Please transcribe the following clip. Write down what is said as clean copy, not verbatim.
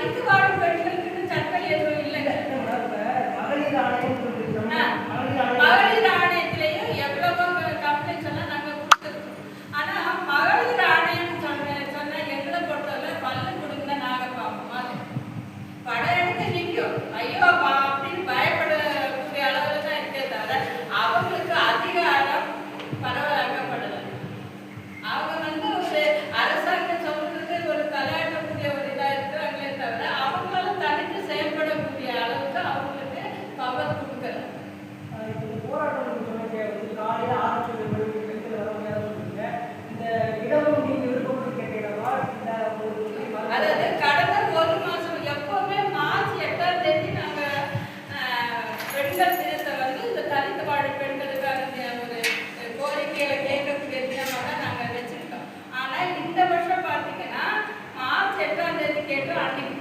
தனித்து வாழும் பெண்களுக்கு சட்டம் எதுவும் இல்லைங்க. மகளிர் ஆணையத்திலையும் எவ்வளவோ கம்ப்ளைண்ட்ஸ் எல்லாம் நாங்கள் கொடுத்துருக்கோம். ஆனால் மகளிர் ஆணையம் சொன்ன எங்களை பொறுத்தவரை பல்லு கொடுங்க நாங்கள் பார்ப்போம். அது படம் எடுத்து நிற்கும். ஐயோ அப்படின்னு பயப்படக்கூடிய அளவில் தான் இருக்கே தவிர அவங்களுக்கு அதிகாரம் பரவலாக்கப்படலை. அவங்க ஒரு அரசாங்கம் சொல்றது ஒரு தலையாட்டக்கூடிய ஒரு இதாக இருக்கிறாங்களே தவிர அவங்களால தனித்து செயல்படக்கூடிய அளவுக்கு அவங்களுக்கு பவர் கொடுக்கல. அதாவது கடந்த ஒரு மாசம் எப்பவுமே மார்ச் 8ஆம் தேதி நாங்க பெண்கள் தினத்தை இந்த தனித்து வாழும் பெண்களுக்கான ஒரு கோரிக்கையில கேட்கக்கூடிய தினமாக நாங்க வச்சிருக்கோம். ஆனா இந்த வருஷம் பாத்தீங்கன்னா மார்ச் 8ஆம் தேதி கேட்டோம். அன்னைக்கு